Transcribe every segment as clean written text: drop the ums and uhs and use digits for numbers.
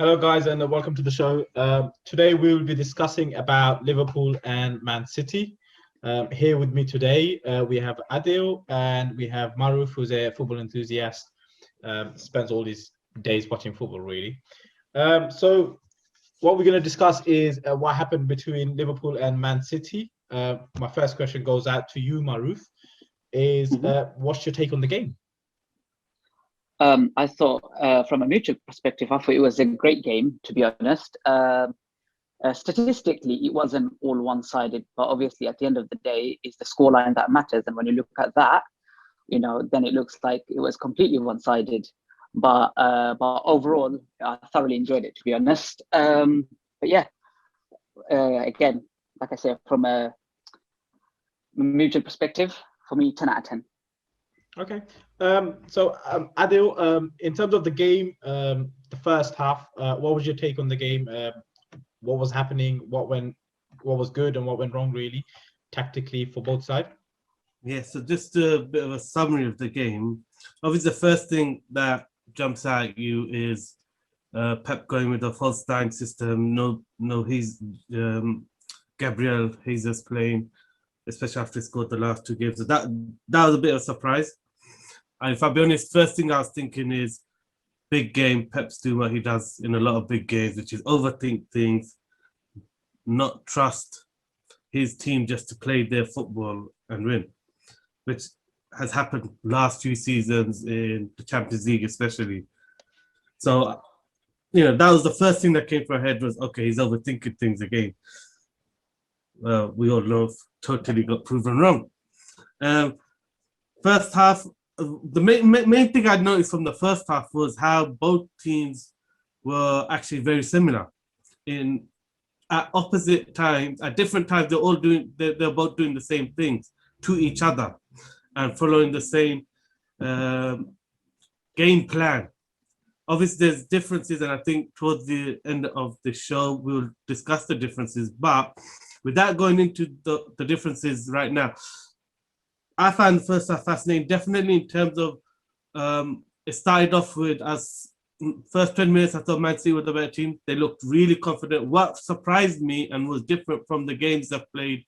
Hello, guys, and welcome to the show. Today we will be discussing about Liverpool and Man City. Here with me today, we have Adil and we have Maruf, who's a football enthusiast. Spends all his days watching football, really. So what we're going to discuss is what happened between Liverpool and Man City. My first question goes out to you, Maruf. What's your take on the game? I thought, from a mutual perspective, I thought it was a great game, to be honest. Statistically, it wasn't all one-sided, but obviously at the end of the day, it's the scoreline that matters. And when you look at that, then it looks like it was completely one-sided. But overall, I thoroughly enjoyed it, to be honest. But yeah, again, like I said, from a mutual perspective, for me, 10 out of 10. Okay. Adil, in terms of the game, the first half, what was your take on the game? What was happening? What was good and what went wrong, really, tactically for both sides? Yeah, so just a bit of a summary of the game. Obviously, the first thing that jumps out at you is Pep going with a false nine system. He's Gabriel Jesus playing, especially after he scored the last two games. So that was a bit of a surprise. And if I'll be honest, first thing I was thinking is big game, Pep's doing what he does in a lot of big games, which is overthink things, not trust his team just to play their football and win, which has happened last few seasons in the Champions League especially. So, that was the first thing that came to our head was, okay, he's overthinking things again. Well, we all know totally got proven wrong. First half, the main thing I noticed from the first half was how both teams were actually very similar. At opposite times, at different times, they're both doing the same things to each other and following the same game plan. Obviously, there's differences, and I think towards the end of the show, we'll discuss the differences. But without going into the differences right now, I found the first half fascinating, definitely in terms of it started off with us. First 20 minutes, I thought Man City were the better team. They looked really confident. What surprised me and was different from the games I've played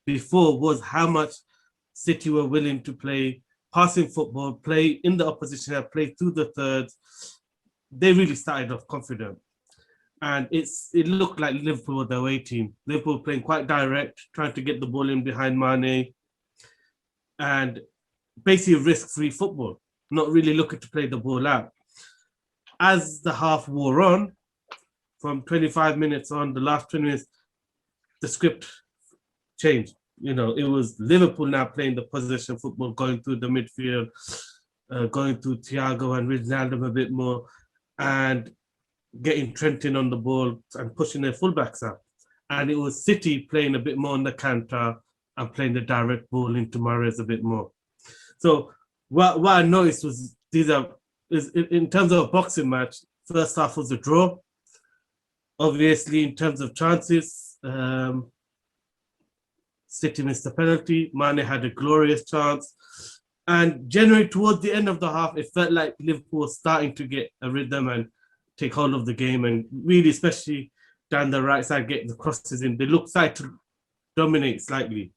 before was how much City were willing to play passing football, play in the opposition, play through the thirds. They really started off confident. And it looked like Liverpool were the away team. Liverpool playing quite direct, trying to get the ball in behind Mane, and basically risk-free football, not really looking to play the ball out. As the half wore on, from 25 minutes on, the last 20 minutes, the script changed. It was Liverpool now playing the possession football, going through the midfield, going through Tiago and Wijnaldum a bit more, and getting Trent in on the ball and pushing their fullbacks up. And it was City playing a bit more on the counter and playing the direct ball into Mahrez a bit more. So what I noticed was in terms of a boxing match, first half was a draw. Obviously, in terms of chances, City missed a penalty. Mane had a glorious chance. And generally, towards the end of the half, it felt like Liverpool was starting to get a rhythm and take hold of the game. And really, especially down the right side, getting the crosses in, they looked like to dominate slightly.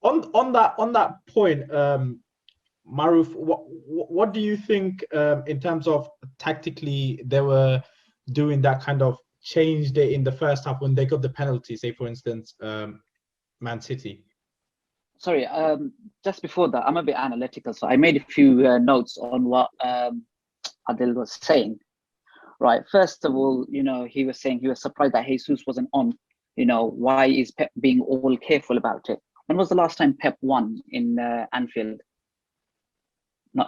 On that point, Maruf, what do you think in terms of tactically they were doing that kind of change in the first half when they got the penalty, say for instance, Man City? Sorry, just before that, I'm a bit analytical, so I made a few notes on what Adil was saying. Right, first of all, he was saying he was surprised that Jesus wasn't on. Why is Pep being all careful about it? When was the last time Pep won in Anfield?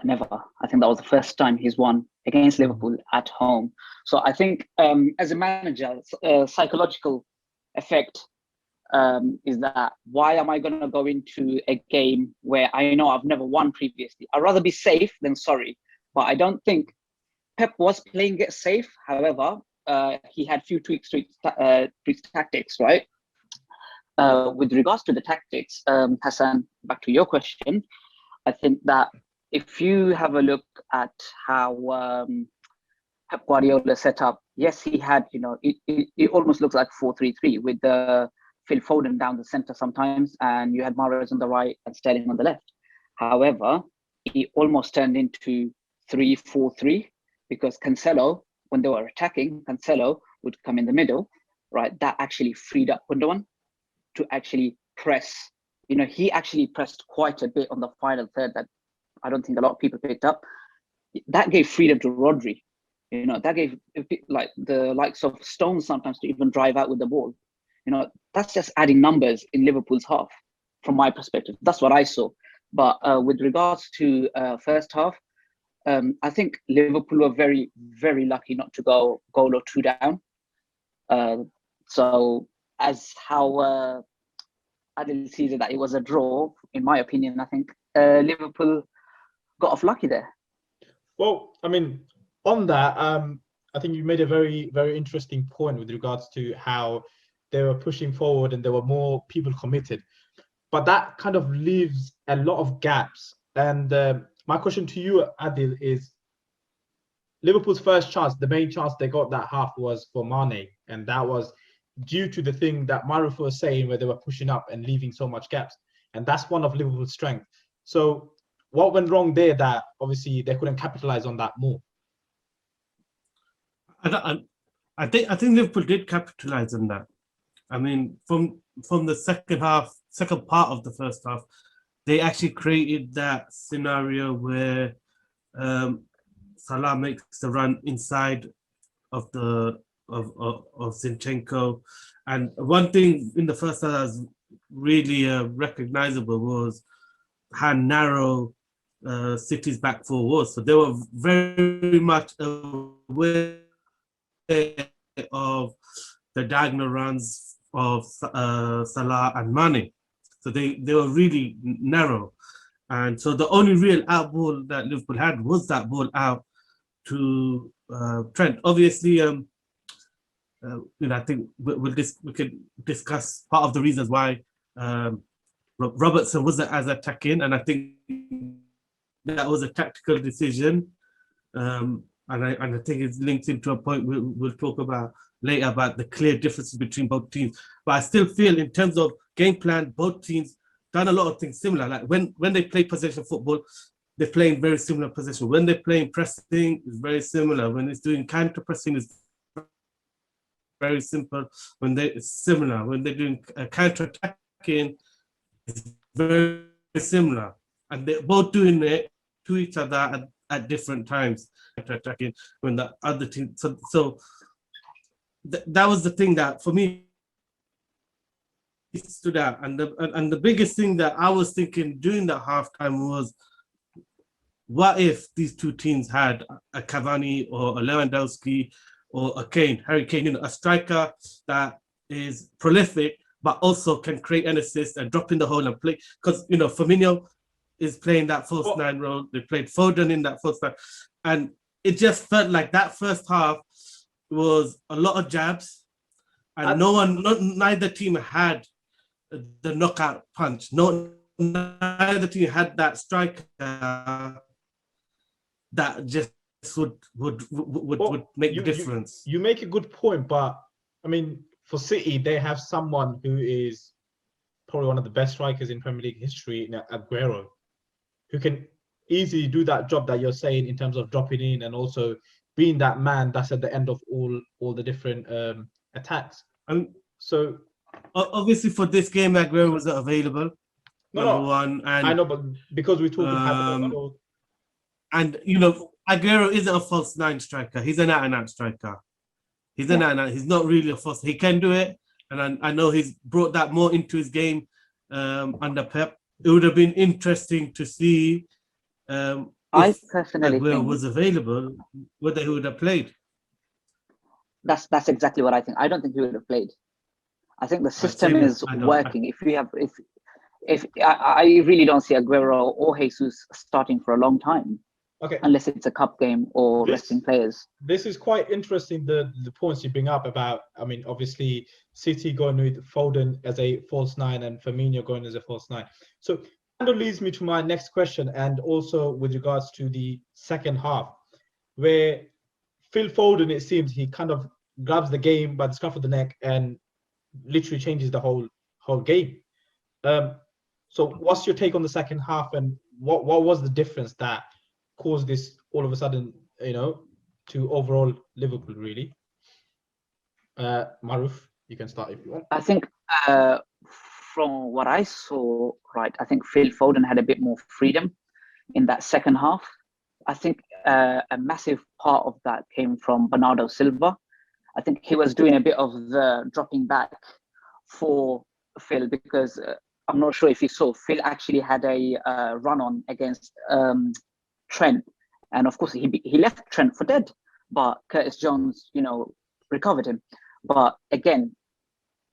Never. I think that was the first time he's won against Liverpool at home. So I think as a manager, psychological effect is that why am I going to go into a game where I know I've never won previously? I'd rather be safe than sorry. But I don't think Pep was playing it safe. However, he had few tweaks tactics, right? With regards to the tactics, Hassan, back to your question, I think that if you have a look at how Pep Guardiola set up yes, he had, it almost looks like 4-3-3 with Phil Foden down the center sometimes, and you had Mahrez on the right and Sterling on the left. However, it almost turned into 3-4-3 because Cancelo, when they were attacking, Cancelo would come in the middle, right? That actually freed up Gundogan to actually press. He actually pressed quite a bit on the final third that I don't think a lot of people picked up. That gave freedom to Rodri. That gave like the likes of Stones sometimes to even drive out with the ball. That's just adding numbers in Liverpool's half, from my perspective. That's what I saw. But with regards to first half, I think Liverpool were very, very lucky not to go goal or two down. So as how Adil sees it, that it was a draw, in my opinion, I think Liverpool got off lucky there. Well, I mean, on that, I think you made a very, very interesting point with regards to how they were pushing forward and there were more people committed. But that kind of leaves a lot of gaps. And my question to you, Adil, is Liverpool's first chance, the main chance they got that half was for Mane. And that was due to the thing that Maruf was saying, where they were pushing up and leaving so much gaps. And that's one of Liverpool's strengths. So what went wrong there that obviously they couldn't capitalize on that more? I think Liverpool did capitalize on that. I mean, from the second part of the first half, they actually created that scenario where Salah makes the run inside of Zinchenko, and one thing in the first half that was really recognizable was how narrow City's back four was. So they were very much aware of the diagonal runs of Salah and Mane. So they were really narrow. And so the only real out ball that Liverpool had was that ball out to Trent. Obviously, I think we could discuss part of the reasons why Robertson wasn't as attacking, and I think that was a tactical decision. And I think it's linked into a point we'll talk about later about the clear differences between both teams. But I still feel in terms of game plan, both teams done a lot of things similar. Like when they play possession football, they're playing very similar possession. When they're playing pressing, it's very similar. When it's doing counter pressing, it's very simple. It's similar. When they're doing counter attacking, it's very similar. And they're both doing it to each other at different times. Attacking when the other team. So that was the thing that for me stood out. And the biggest thing that I was thinking during that halftime was, what if these two teams had a Cavani or a Lewandowski or a Harry Kane, a striker that is prolific but also can create an assist and drop in the hole and play? Because Firmino is playing that false nine role. They played Foden in that false nine, and it just felt like that first half was a lot of jabs, and neither team had the knockout punch. Neither team had that striker that just would make the difference. You make a good point, but I mean, for City, they have someone who is probably one of the best strikers in Premier League history, Aguero, who can easily do that job that you're saying in terms of dropping in and also being that man that's at the end of all the different attacks. And so, obviously, for this game, Aguero wasn't available. Number one, and I know, but because we're talking and Aguero isn't a false nine striker. He's an out-and-out striker. He's an out-and-out. He's not really a false. He can do it, and I know he's brought that more into his game under Pep. It would have been interesting to see I personally Aguero think was available, whether he would have played. That's exactly what I think. I don't think he would have played. I think the system is working. If I really don't see Aguero or Jesus starting for a long time. Okay. Unless it's a cup game or resting players. This is quite interesting, the points you bring up about, I mean, obviously City going with Foden as a false nine and Firmino going as a false nine. So that leads me to my next question, and also with regards to the second half, where Phil Foden, it seems he kind of grabs the game by the scruff of the neck and literally changes the whole game. So what's your take on the second half, and what was the difference that caused this all of a sudden, to overall Liverpool really? Maruf, you can start if you want. I think from what I saw, right, I think Phil Foden had a bit more freedom in that second half. I think a massive part of that came from Bernardo Silva. I think he was doing a bit of the dropping back for Phil, because I'm not sure if you saw, Phil actually had a run on against Trent. And of course, he left Trent for dead, but Curtis Jones, recovered him. But again,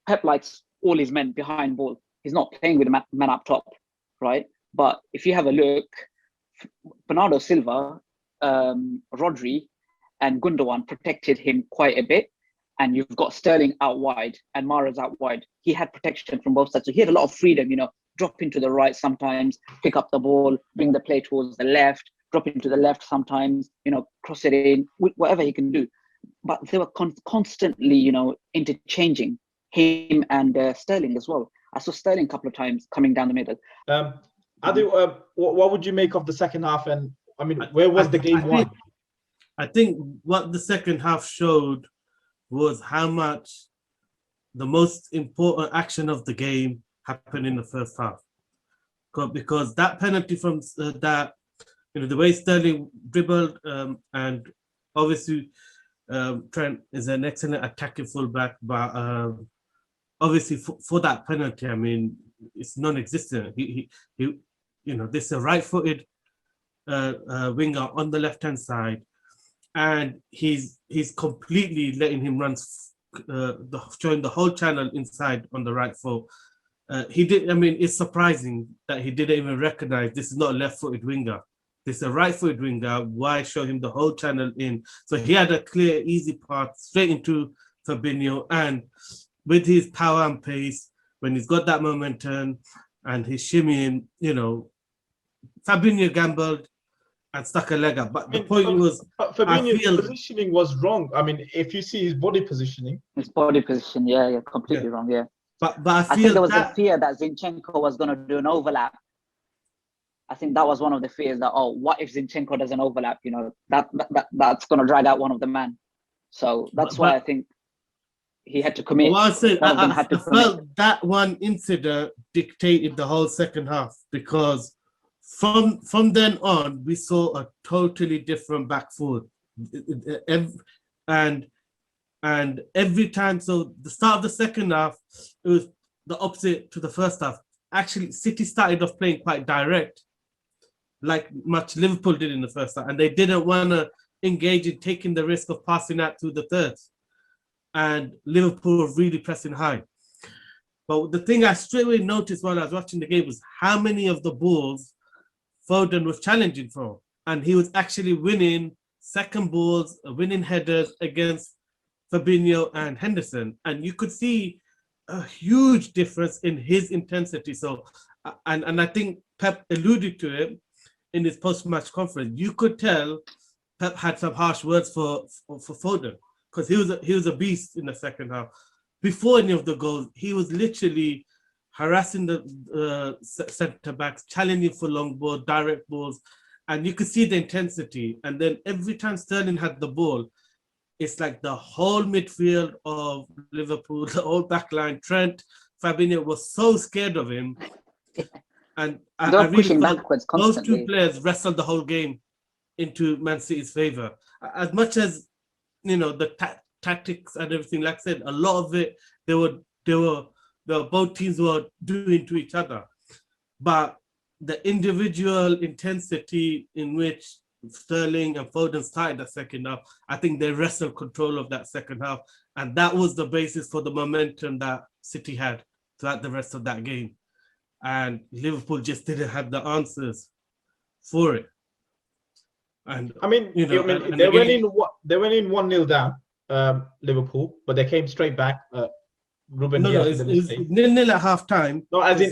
Pep likes all his men behind ball. He's not playing with a man up top, right? But if you have a look, Bernardo Silva, Rodri, and Gundogan protected him quite a bit. And you've got Sterling out wide and Mahrez out wide. He had protection from both sides. So he had a lot of freedom, drop into the right sometimes, pick up the ball, bring the play towards the left, drop into the left sometimes, cross it in, whatever he can do. But they were constantly, interchanging him and Sterling as well. I saw Sterling a couple of times coming down the middle. Adi, what would you make of the second half? And I mean, where was the game won? I think what the second half showed was how much the most important action of the game happened in the first half. Because that penalty from the way Sterling dribbled, and obviously Trent is an excellent attacking fullback, but obviously for that penalty, I mean, it's non-existent. He this is a right-footed winger on the left-hand side, and he's completely letting him run, showing the whole channel inside on the right foot. It's surprising that he didn't even recognize this is not a left-footed winger. This is a right-footed winger. Why show him the whole channel in? So he had a clear, easy path straight into Fabinho, and with his power and pace, when he's got that momentum and he's shimmying, Fabinho gambled and stuck a leg up. But the point was, Fabinho's positioning was wrong. I mean, if you see his body positioning, yeah, completely wrong, yeah. But I think there was a fear that Zinchenko was going to do an overlap. I think that was one of the fears that, what if Zinchenko does an overlap? That's going to drag out one of the men. So that's why I think he had to commit. Well, I felt that one incident dictated the whole second half, because from then on, we saw a totally different back foot. And every time, so the start of the second half, it was the opposite to the first half. Actually, City started off playing quite direct, like much Liverpool did in the first half, and they didn't want to engage in taking the risk of passing out through the thirds. And Liverpool were really pressing high. But the thing I straight away noticed while I was watching the game was how many of the balls Foden was challenging for. And he was actually winning second balls, winning headers against Fabinho and Henderson. And you could see a huge difference in his intensity. So, and I think Pep alluded to it in his post-match conference. You could tell Pep had some harsh words for Foden, because he was a beast in the second half. Before any of the goals, he was literally harassing the centre backs, challenging for long balls, direct balls, and you could see the intensity. And then every time Sterling had the ball, it's like the whole midfield of Liverpool, the whole back line, Trent, Fabinho was so scared of him. And I really thought those two players wrestled the whole game into Man City's favour. As much as, the tactics and everything, like I said, a lot of it, both teams were doing to each other. But the individual intensity in which Sterling and Foden started that second half, I think they wrestled control of that second half. And that was the basis for the momentum that City had throughout the rest of that game. And Liverpool just didn't have the answers for it. And I mean, they went in 1-0 down, Liverpool, but they came straight back. Ruben Dias it was 0-0 at half time. No, as in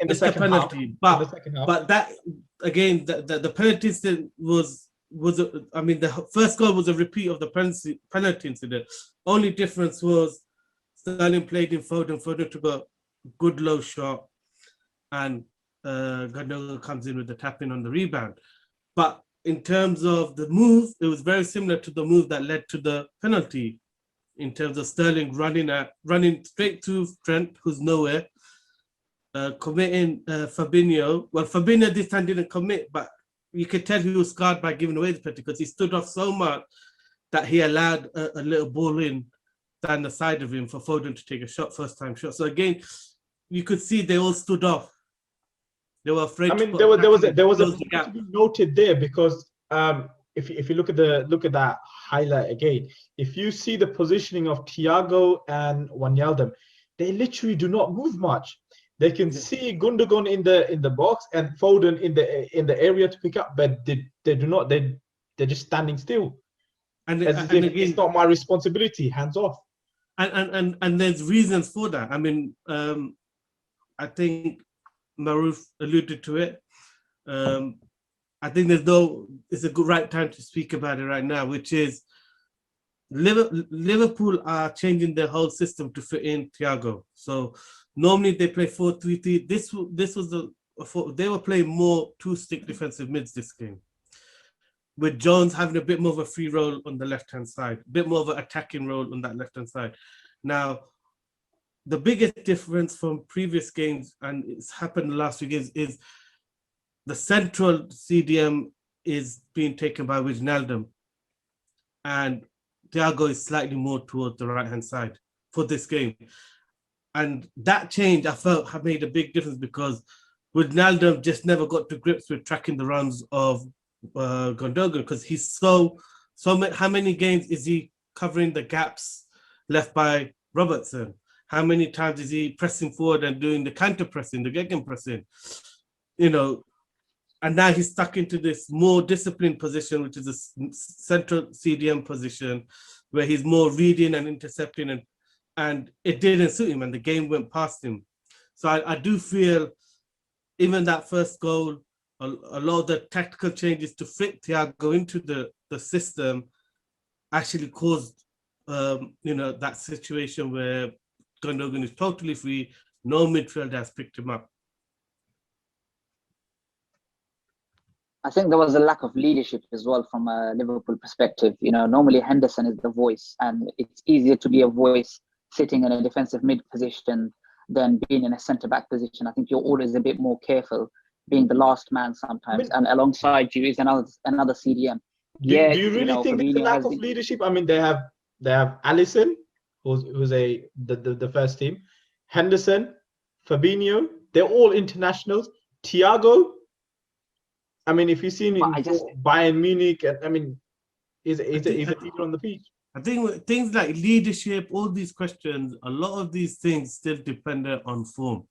the second penalty. Half. But that again, the penalty was I mean, the first goal was a repeat of the penalty incident. Only difference was Sterling played in Foden. Foden took a good low shot, and Gundogan comes in with the tap in on the rebound. But in terms of the move, it was very similar to the move that led to the penalty. In terms of Sterling running straight to Trent, who's nowhere, committing Fabinho. Well, Fabinho this time didn't commit, but you could tell he was scarred by giving away the penalty because he stood off so much that he allowed a little ball in down the side of him for Foden to take a shot, first time shot. So again, you could see they all stood off. They were afraid. I mean, there was a point to be noted there, because if you look at that highlight again, if you see the positioning of Tiago and Wijnaldum, they literally do not move much. They can see Gundogan in the box and Foden in the area to pick up, but they do not. They're just standing still. And again, it's not my responsibility. Hands off. And there's reasons for that. I mean, I think Maruf alluded to it. I think it's a good right time to speak about it right now, which is Liverpool are changing their whole system to fit in Tiago. So normally they play 4-3-3. They were playing more two-stick defensive mids this game, with Jones having a bit more of a free role on the left-hand side, a bit more of an attacking role on that left-hand side. Now, the biggest difference from previous games, and it's happened the last few games, is the central CDM is being taken by Wijnaldum, and Tiago is slightly more towards the right-hand side for this game. And that change, I felt, had made a big difference, because Wijnaldum just never got to grips with tracking the runs of Gundogan, because he's how many games is he covering the gaps left by Robertson? How many times is he pressing forward and doing the counter pressing, the gegenpressing? And now he's stuck into this more disciplined position, which is a central CDM position, where he's more reading and intercepting, and it didn't suit him, and the game went past him. So I do feel even that first goal, a lot of the tactical changes to fit Tiago into the system actually caused that situation where Gundogan is totally free, no midfielder has picked him up. I think there was a lack of leadership as well from a Liverpool perspective. Normally Henderson is the voice, and it's easier to be a voice sitting in a defensive mid position than being in a centre-back position. I think you're always a bit more careful being the last man sometimes, and alongside you is another CDM. Do you really think it's a lack of leadership? I mean, they have Alisson, who's the first team, Henderson, Fabinho, they're all internationals. Tiago, I mean, if you've seen Bayern Munich, I mean, he's a leader on the pitch. I think with things like leadership, all these questions, a lot of these things still depend on form.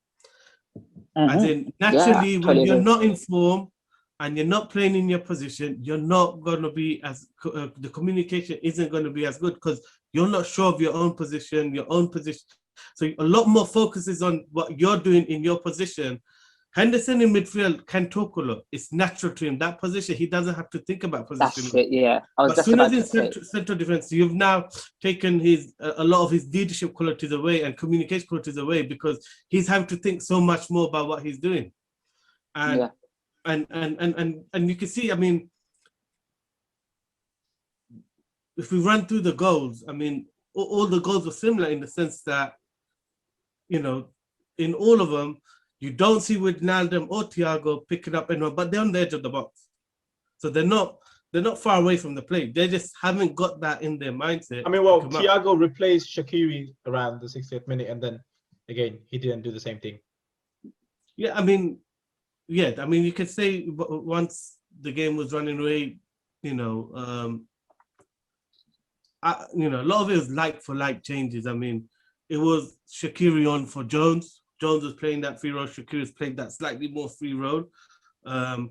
As in, naturally, when you're not in form and you're not playing in your position, you're not going to be the communication isn't going to be as good, because you're not sure of your own position. So a lot more focus is on what you're doing in your position. Henderson in midfield can talk a lot. It's natural to him. That position, he doesn't have to think about position. That's it, yeah. As soon as in central defense, you've now taken a lot of his leadership qualities away and communication qualities away, because he's having to think so much more about what he's doing. And you can see, I mean, if we run through the goals, I mean, all the goals were similar in the sense that, in all of them, you don't see Wijnaldum or Tiago picking up anyone, but they're on the edge of the box. So they're not far away from the play. They just haven't got that in their mindset. I mean, well, Tiago replaced Shaqiri around the 60th minute, and then again, he didn't do the same thing. Yeah, I mean, you could say once the game was running away, a lot of it was like for like changes. I mean, it was Shaqiri on for Jones. Jones was playing that free role. Shaqiri was playing that slightly more free role. But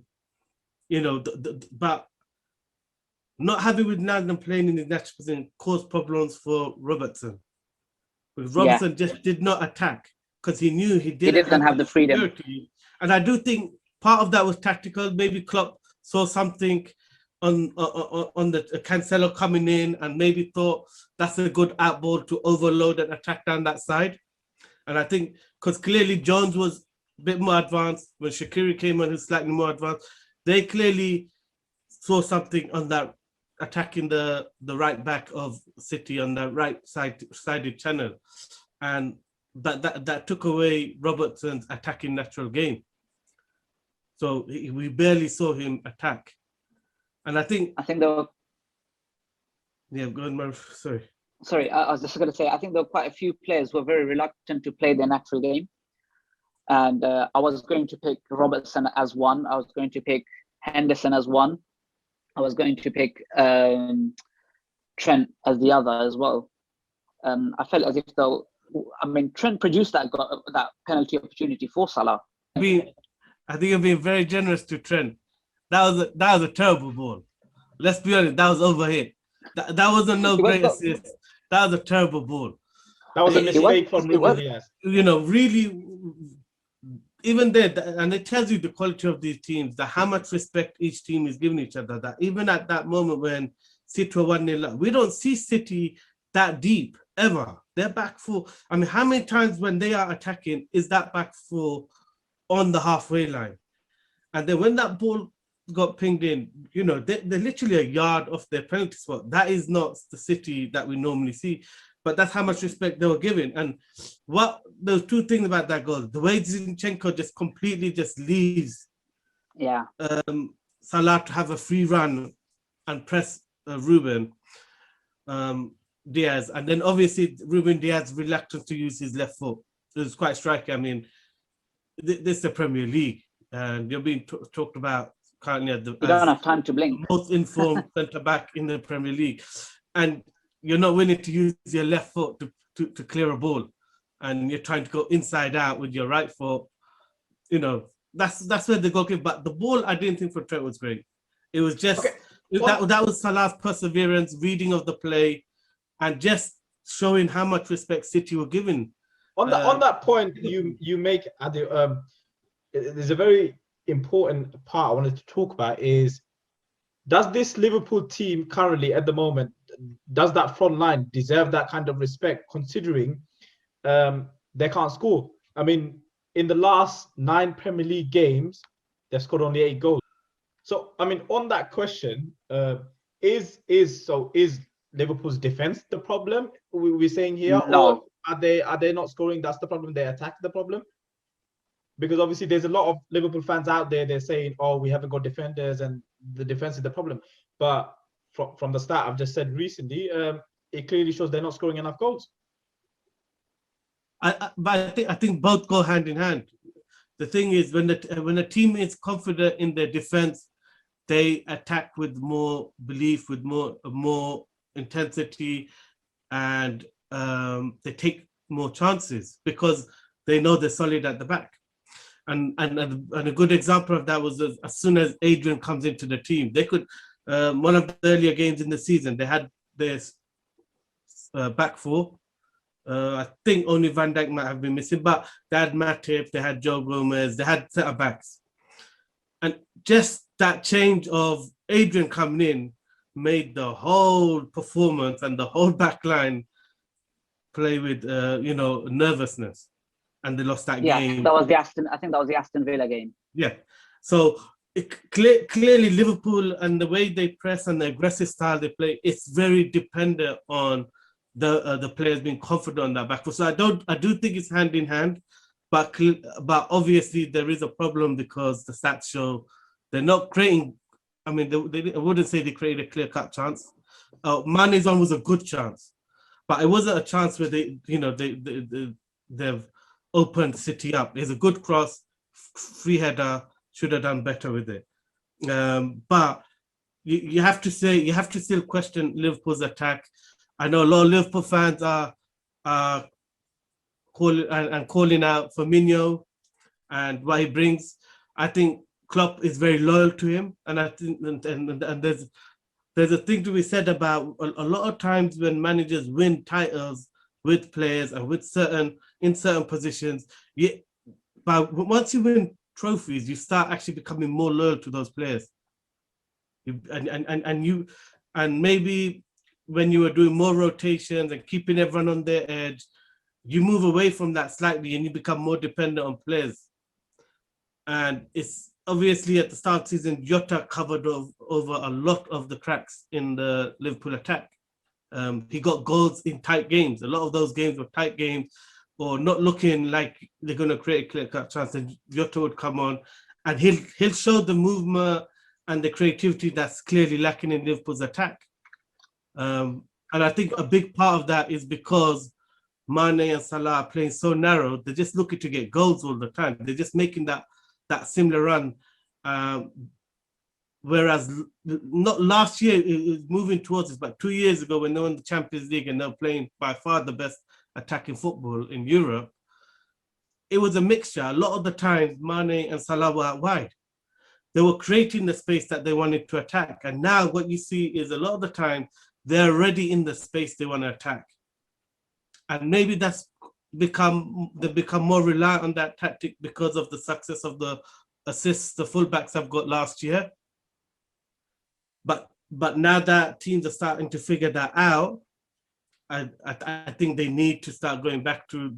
not having Wijnaldum playing in his natural position caused problems for Robertson. Because Robertson just did not attack, because he knew he didn't have the freedom. Security. And I do think part of that was tactical. Maybe Klopp saw something on the Cancelo coming in and maybe thought that's a good out ball to overload and attack down that side. And I think because clearly Jones was a bit more advanced when Shaqiri came on, who's slightly more advanced, they clearly saw something on that attacking the right back of City on the right sided channel, and that took away Robertson's attacking natural game. So we barely saw him attack. And I think there were. Yeah, go on, Marv. Sorry. Sorry, I was just going to say, I think there were quite a few players who were very reluctant to play their natural game. And I was going to pick Robertson as one. I was going to pick Henderson as one. I was going to pick Trent as the other as well. I felt as if though, I mean, Trent produced that penalty opportunity for Salah. I think you're being very generous to Trent. That was a terrible ball. Let's be honest, that was overhit. That was a no great assist. That was a terrible ball. That was a mistake from Ruben Dias. You know, really, even there, and it tells you the quality of these teams, that how much respect each team is giving each other. That even at that moment when City were 1-0 up, we don't see City that deep ever. They're back four. I mean, how many times when they are attacking is that back four on the halfway line? And then when that ball got pinged in, you know, they're literally a yard off their penalty spot. That is not the City that we normally see, but that's how much respect they were given. And there's two things about that goal. The way Zinchenko just completely just leaves Salah to have a free run and press Ruben Dias. And then obviously Ruben Dias reluctant to use his left foot. It was quite striking. I mean, this is the Premier League, and you're being talked about currently you don't have time to blink. Most informed centre back in the Premier League, and you're not willing to use your left foot to clear a ball, and you're trying to go inside out with your right foot. You know, that's where the goalkeeper. But the ball, I didn't think for Trent was great. It was just that was Salah's perseverance, reading of the play, and just showing how much respect City were given. On that point, you make Adil, there's a very important part I wanted to talk about is, does this Liverpool team currently at the moment, does that front line deserve that kind of respect, considering they can't score? I mean, in the last 9 Premier League games, they've scored only 8 goals. So, I mean, on that question, is Liverpool's defense the problem we're saying here? No. Or are they not scoring? That's the problem. They attack the problem? Because obviously there's a lot of Liverpool fans out there, they're saying, oh, we haven't got defenders and the defense is the problem. But from the start, I've just said recently, it clearly shows they're not scoring enough goals. But I think both go hand in hand. The thing is, when a team is confident in their defense, they attack with more belief, with more intensity, and they take more chances because they know they're solid at the back. And a good example of that was as soon as Adrian comes into the team, they could, one of the earlier games in the season, they had their back four. I think only Van Dijk might have been missing, but they had Matip, they had Joe Gomez, they had centre backs. And just that change of Adrian coming in made the whole performance and the whole back line play with, nervousness. And they lost that game. I think that was the Aston Villa game. Yeah. So clearly Liverpool and the way they press and the aggressive style they play, it's very dependent on the players being confident on that back foot. So I do think it's hand in hand, but obviously there is a problem because the stats show they're not creating. I mean, I wouldn't say they created a clear-cut chance. Mane's one was a good chance, but it wasn't a chance where they've opened City up. There's a good cross, free header, should have done better with it. But you have to still question Liverpool's attack. I know a lot of Liverpool fans are calling out Firmino and what he brings. I think Klopp is very loyal to him, and I think and there's a thing to be said about a lot of times when managers win titles with players and in certain positions, but once you win trophies, you start actually becoming more loyal to those players. And maybe when you were doing more rotations and keeping everyone on their edge, you move away from that slightly and you become more dependent on players. And it's obviously at the start of the season, Jota covered over a lot of the cracks in the Liverpool attack. He got goals in tight games. A lot of those games were tight games or not looking like they're going to create a clear-cut chance. And Jota would come on and he'll show the movement and the creativity that's clearly lacking in Liverpool's attack. And I think a big part of that is because Mane and Salah are playing so narrow, they're just looking to get goals all the time. They're just making that similar run. Whereas not last year, it was moving towards this, but 2 years ago when they won the Champions League and they were playing by far the best attacking football in Europe, it was a mixture. A lot of the time, Mane and Salah were out wide. They were creating the space that they wanted to attack. And now what you see is a lot of the time, they're already in the space they want to attack. And maybe they become more reliant on that tactic because of the success of the assists the fullbacks have got last year. But now that teams are starting to figure that out, I think they need to start going back to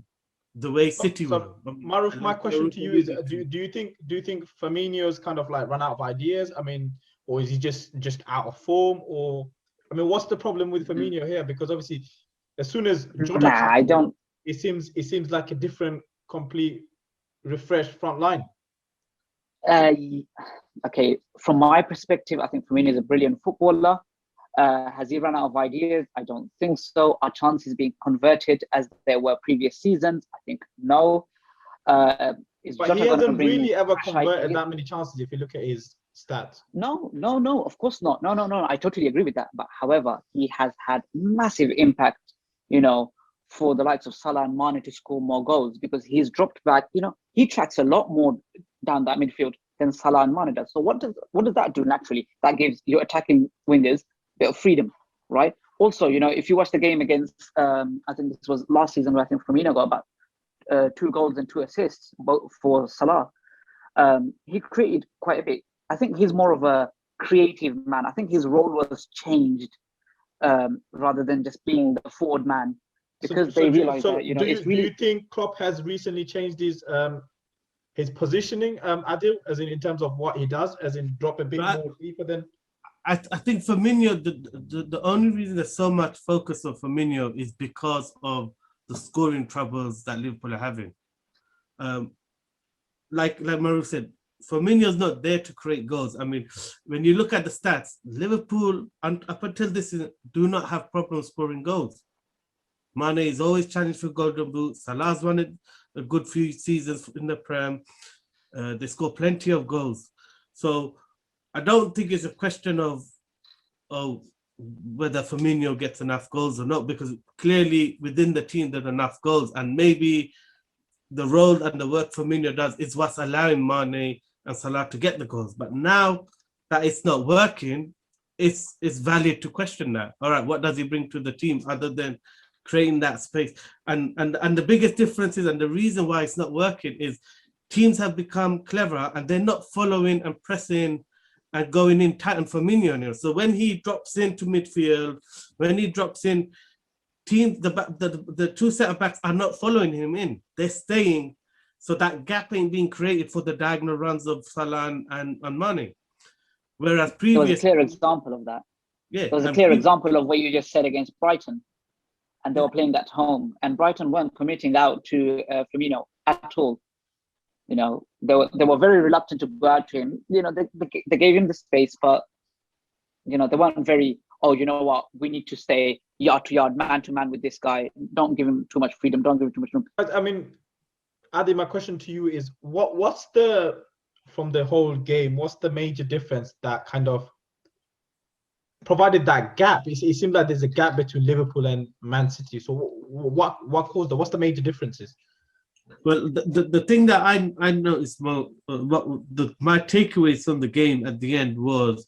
the way City were. Maruf, my question to you is: Do you think Firmino's kind of like run out of ideas? I mean, or is he just out of form? Or I mean, what's the problem with Firmino here? Because obviously, as soon as Jota I don't. It seems like a different, complete, refreshed front line. Okay, from my perspective, I think Firmino is a brilliant footballer. Has he run out of ideas? I don't think so. Are chances being converted as there were previous seasons? I think no. But he hasn't really ever converted that many chances if you look at his stats. No, of course not. No. I totally agree with that. But however, he has had massive impact, for the likes of Salah and Mane to score more goals because he's dropped back. He tracks a lot more down that midfield than Salah and Mane does. So what does that do naturally? That gives your attacking wingers a bit of freedom, right? Also, if you watch the game against, I think this was last season where I think Firmino got about 2 goals and 2 assists, both for Salah. He created quite a bit. I think he's more of a creative man. I think his role was changed rather than just being the forward man because they realized that, it's really... Do you think Klopp has recently changed his positioning, Adil, as in terms of what he does, as in drop a bit more deeper than... I think Firmino, the only reason there's so much focus on Firmino is because of the scoring troubles that Liverpool are having. Like Maruf said, Firmino's not there to create goals. I mean, when you look at the stats, Liverpool, up until this season, do not have problems scoring goals. Mane is always challenged for Golden Boot. Salah's won it a good few seasons in the Prem. They score plenty of goals. So I don't think it's a question of whether Firmino gets enough goals or not, because clearly within the team there's enough goals, and maybe the role and the work Firmino does is what's allowing Mane and Salah to get the goals. But now that it's not working, it's valid to question that. All right, what does he bring to the team other than creating that space? And the biggest difference is, and the reason why it's not working is teams have become clever and they're not following and pressing and going in tight on Firmino. So when he drops into midfield, when he drops in, teams, the 2 centre-backs are not following him in. They're staying. So that gap ain't being created for the diagonal runs of Salah and Mane. Whereas previous... There was a clear example of that. Yeah, there was a clear example of what you just said against Brighton. And they were playing at home. And Brighton weren't committing out to Firmino at all. They were very reluctant to go out to him. They gave him the space, but they weren't very, you know what, we need to stay yard to yard, man to man with this guy. Don't give him too much freedom. Don't give him too much room. I mean, Adi, my question to you is, what's from the whole game, what's the major difference that kind of provided that gap? It seems like there's a gap between Liverpool and Man City. So what caused that? What's the major differences? Well, the thing that I noticed more, my takeaways from the game at the end was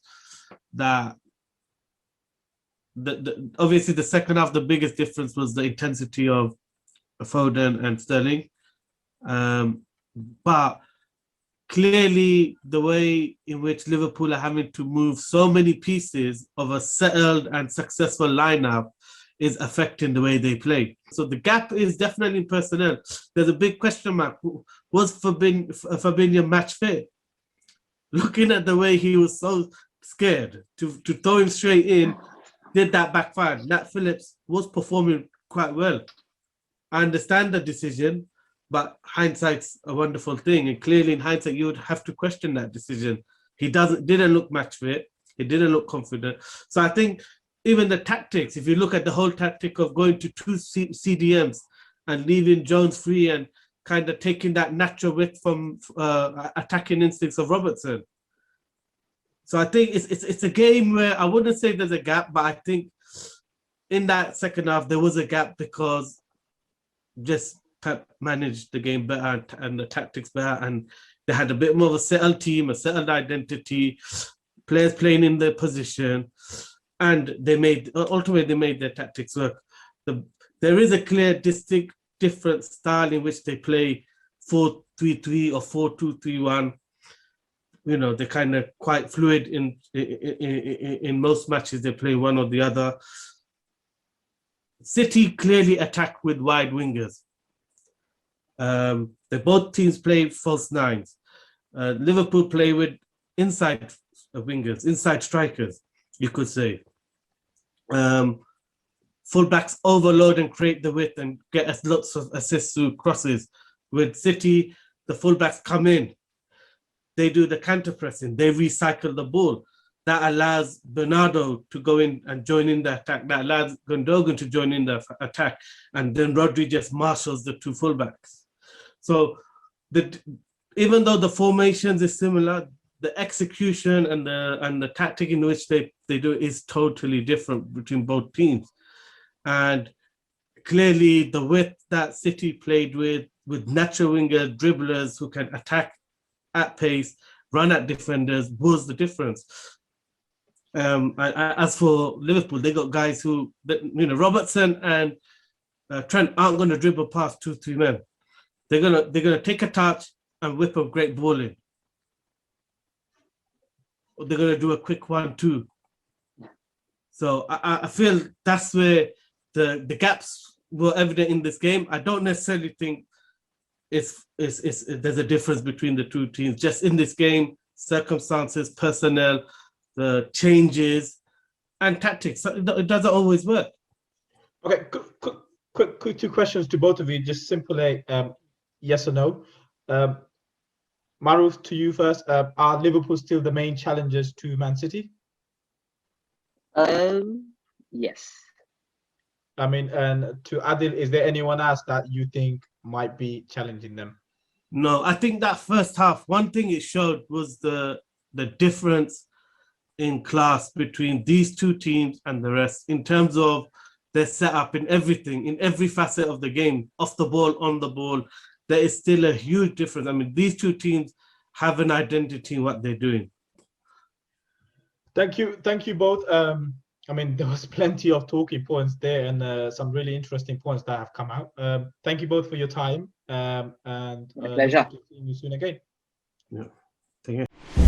that obviously the second half, the biggest difference was the intensity of Foden and Sterling. But clearly the way in which Liverpool are having to move so many pieces of a settled and successful lineup is affecting the way they play. So the gap is definitely in personnel. There's a big question mark. Was Fabinho match fit? Looking at the way he was so scared to throw him straight in, did that backfire. Nat Phillips was performing quite well. I understand the decision, but hindsight's a wonderful thing. And clearly in hindsight, you would have to question that decision. He didn't look match fit. He didn't look confident. So I think even the tactics, if you look at the whole tactic of going to two CDMs and leaving Jones free and kind of taking that natural width from attacking instincts of Robertson. So I think it's a game where I wouldn't say there's a gap, but I think in that second half, there was a gap because just Pep managed the game better and the tactics better, and they had a bit more of a settled team, a settled identity, players playing in their position, and ultimately they made their tactics work. There is a clear, distinct, different style in which they play 4-3-3 or 4-2-3-1. You know, they're kind of quite fluid in most matches. They play one or the other. City clearly attack with wide wingers. Both teams play false nines. Liverpool play with inside wingers, inside strikers, you could say. Fullbacks overload and create the width and get us lots of assists through crosses. With City, the fullbacks come in. They do the counter pressing. They recycle the ball. That allows Bernardo to go in and join in the attack. That allows Gundogan to join in the attack. And then Rodri just marshals the two fullbacks. So even though the formations is similar, the execution and the tactic in which they do is totally different between both teams. And clearly the width that City played with natural winger dribblers who can attack at pace, run at defenders, was the difference. As for Liverpool, they got guys who, Robertson and Trent aren't going to dribble past 2-3 men. They're gonna take a touch and whip a great ball in. Or they're gonna do a quick 1-2. So I feel that's where the gaps were evident in this game. I don't necessarily think there's a difference between the two teams. Just in this game, circumstances, personnel, the changes, and tactics. It doesn't always work. Okay, quick two questions to both of you. Just simply yes or no. Maruf, to you first. Are Liverpool still the main challengers to Man City? Yes. I mean, and to Adil, is there anyone else that you think might be challenging them? No, I think that first half, one thing it showed was the difference in class between these two teams and the rest in terms of their setup in everything, in every facet of the game, off the ball, on the ball. There is still a huge difference. I mean, these two teams have an identity in what they're doing. Thank you both. I mean, there was plenty of talking points there and some really interesting points that have come out. Thank you both for your time and pleasure. seeing you soon again. Yeah, thank you.